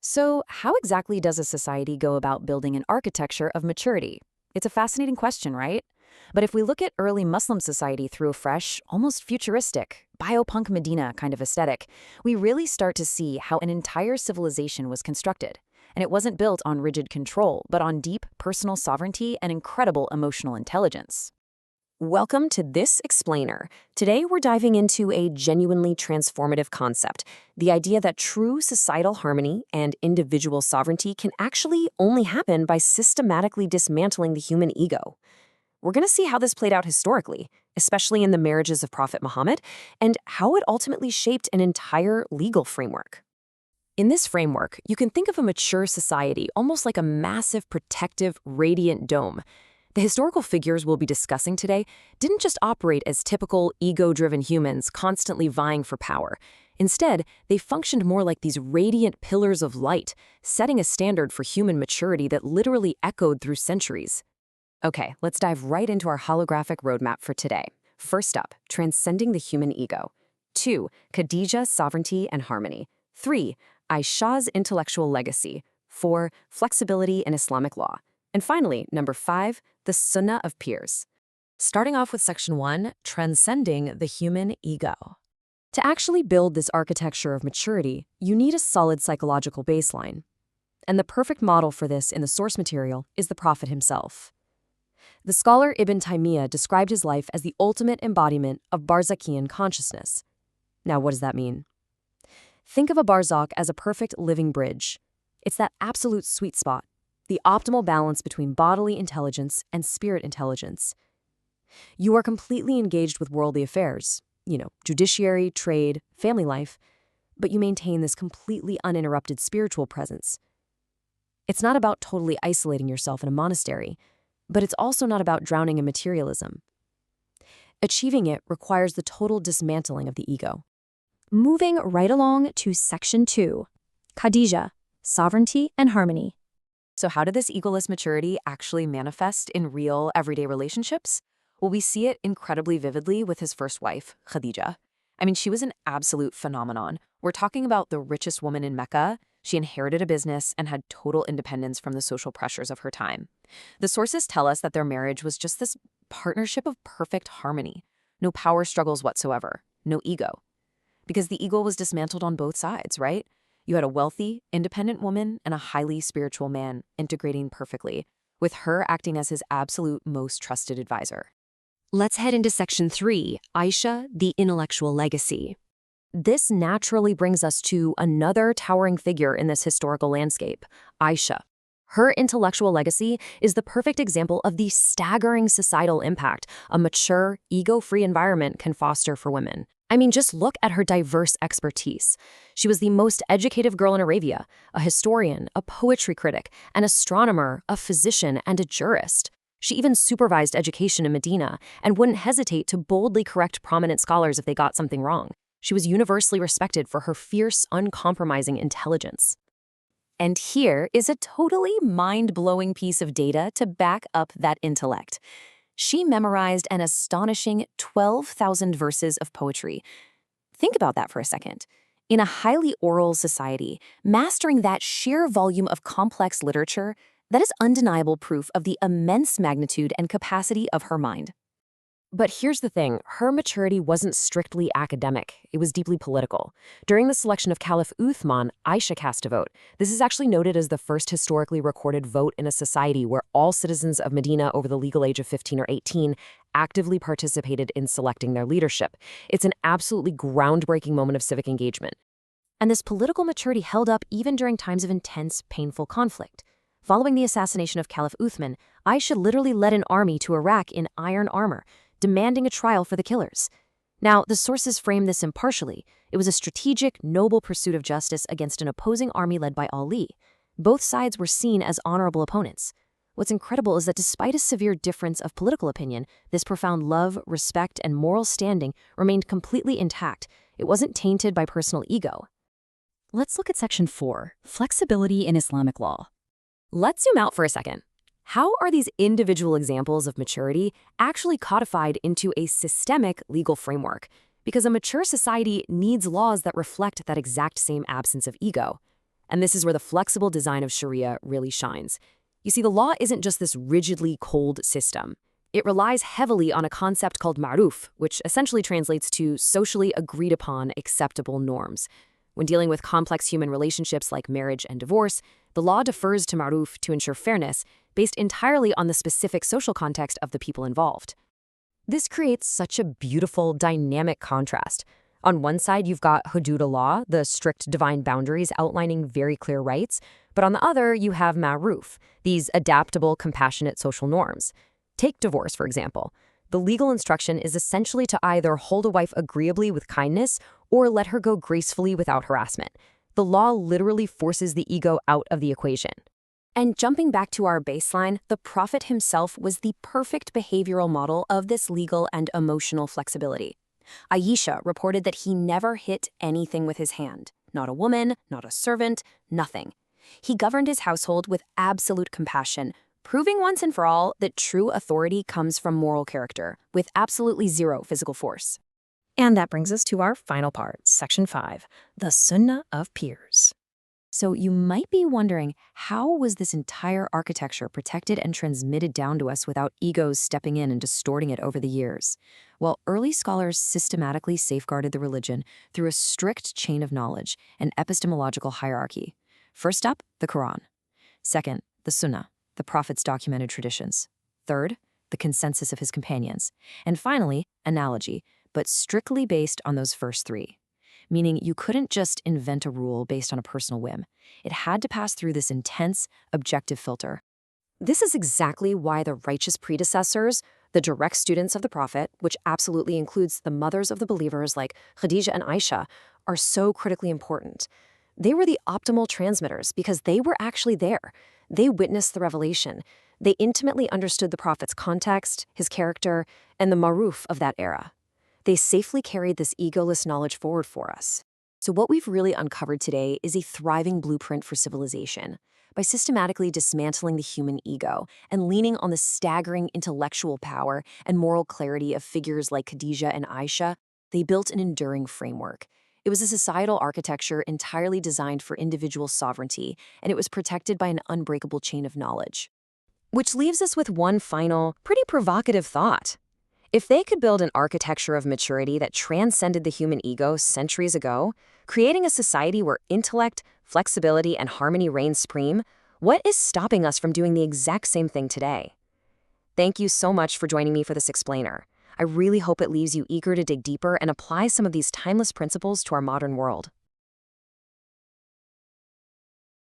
So, how exactly does a society go about building an architecture of maturity? It's a fascinating question, right? But if we look at early Muslim society through a fresh, almost futuristic, biopunk Medina kind of aesthetic, we really start to see how an entire civilization was constructed. And it wasn't built on rigid control, but on deep personal sovereignty and incredible emotional intelligence. Welcome to This Explainer. Today we're diving into a genuinely transformative concept, the idea that true societal harmony and individual sovereignty can actually only happen by systematically dismantling the human ego. We're going to see how this played out historically, especially in the marriages of Prophet Muhammad, and how it ultimately shaped an entire legal framework. In this framework, you can think of a mature society almost like a massive, protective, radiant dome. The historical figures we'll be discussing today didn't just operate as typical ego-driven humans constantly vying for power. Instead, they functioned more like these radiant pillars of light, setting a standard for human maturity that literally echoed through centuries. Okay, let's dive right into our holographic roadmap for today. First up, transcending the human ego. 2. Khadijah's sovereignty and harmony. 3. Aisha's intellectual legacy. 4. Flexibility in Islamic law. And finally, number 5, the Sunnah of Peers. Starting off with Section 1, transcending the human ego. To actually build this architecture of maturity, you need a solid psychological baseline. And the perfect model for this in the source material is the Prophet himself. The scholar Ibn Taymiyyah described his life as the ultimate embodiment of Barzakhian consciousness. Now, what does that mean? Think of a barzakh as a perfect living bridge. It's that absolute sweet spot, the optimal balance between bodily intelligence and spirit intelligence. You are completely engaged with worldly affairs, judiciary, trade, family life, but you maintain this completely uninterrupted spiritual presence. It's not about totally isolating yourself in a monastery, but it's also not about drowning in materialism. Achieving it requires the total dismantling of the ego. Moving right along to Section 2, Khadijah, sovereignty and harmony. So how did this egoless maturity actually manifest in real, everyday relationships? Well, we see it incredibly vividly with his first wife, Khadijah. I mean, she was an absolute phenomenon. We're talking about the richest woman in Mecca. She inherited a business and had total independence from the social pressures of her time. The sources tell us that their marriage was just this partnership of perfect harmony. No power struggles whatsoever, no ego. Because the ego was dismantled on both sides, right? You had a wealthy, independent woman and a highly spiritual man integrating perfectly, with her acting as his absolute most trusted advisor. Let's head into Section 3, Aisha, the intellectual legacy. This naturally brings us to another towering figure in this historical landscape, Aisha. Her intellectual legacy is the perfect example of the staggering societal impact a mature, ego-free environment can foster for women. I mean, just look at her diverse expertise. She was the most educated girl in Arabia, a historian, a poetry critic, an astronomer, a physician, and a jurist. She even supervised education in Medina and wouldn't hesitate to boldly correct prominent scholars if they got something wrong. She was universally respected for her fierce, uncompromising intelligence. And here is a totally mind-blowing piece of data to back up that intellect. She memorized an astonishing 12,000 verses of poetry. Think about that for a second. In a highly oral society, mastering that sheer volume of complex literature, that is undeniable proof of the immense magnitude and capacity of her mind. But here's the thing, her maturity wasn't strictly academic, it was deeply political. During the selection of Caliph Uthman, Aisha cast a vote. This is actually noted as the first historically recorded vote in a society where all citizens of Medina over the legal age of 15 or 18 actively participated in selecting their leadership. It's an absolutely groundbreaking moment of civic engagement. And this political maturity held up even during times of intense, painful conflict. Following the assassination of Caliph Uthman, Aisha literally led an army to Iraq in iron armor, demanding a trial for the killers. Now, the sources frame this impartially. It was a strategic, noble pursuit of justice against an opposing army led by Ali. Both sides were seen as honorable opponents. What's incredible is that despite a severe difference of political opinion, this profound love, respect, and moral standing remained completely intact. It wasn't tainted by personal ego. Let's look at Section 4, flexibility in Islamic law. Let's zoom out for a second. How are these individual examples of maturity actually codified into a systemic legal framework? Because a mature society needs laws that reflect that exact same absence of ego. And this is where the flexible design of Sharia really shines. You see, the law isn't just this rigidly cold system. It relies heavily on a concept called ma'ruf, which essentially translates to socially agreed upon acceptable norms. When dealing with complex human relationships like marriage and divorce, the law defers to ma'ruf to ensure fairness, based entirely on the specific social context of the people involved. This creates such a beautiful, dynamic contrast. On one side, you've got hudud-Allah, the strict divine boundaries outlining very clear rights, but on the other, you have ma'ruf, these adaptable, compassionate social norms. Take divorce, for example. The legal instruction is essentially to either hold a wife agreeably with kindness or let her go gracefully without harassment. The law literally forces the ego out of the equation. And jumping back to our baseline, the Prophet himself was the perfect behavioral model of this legal and emotional flexibility. Aisha reported that he never hit anything with his hand. Not a woman, not a servant, nothing. He governed his household with absolute compassion, proving once and for all that true authority comes from moral character, with absolutely zero physical force. And that brings us to our final part, Section 5, the Sunnah of Peers. So you might be wondering, how was this entire architecture protected and transmitted down to us without egos stepping in and distorting it over the years? Well, early scholars systematically safeguarded the religion through a strict chain of knowledge and epistemological hierarchy. First up, the Quran. Second, the Sunnah, the Prophet's documented traditions. Third, the consensus of his companions. And finally, analogy, but strictly based on those first three. Meaning you couldn't just invent a rule based on a personal whim. It had to pass through this intense, objective filter. This is exactly why the righteous predecessors, the direct students of the Prophet, which absolutely includes the mothers of the believers like Khadija and Aisha, are so critically important. They were the optimal transmitters because they were actually there. They witnessed the revelation. They intimately understood the Prophet's context, his character, and the maruf of that era. They safely carried this egoless knowledge forward for us. So what we've really uncovered today is a thriving blueprint for civilization. By systematically dismantling the human ego and leaning on the staggering intellectual power and moral clarity of figures like Khadija and Aisha, they built an enduring framework. It was a societal architecture entirely designed for individual sovereignty, and it was protected by an unbreakable chain of knowledge. Which leaves us with one final, pretty provocative thought. If they could build an architecture of maturity that transcended the human ego centuries ago, creating a society where intellect, flexibility, and harmony reign supreme, what is stopping us from doing the exact same thing today? Thank you so much for joining me for this explainer. I really hope it leaves you eager to dig deeper and apply some of these timeless principles to our modern world.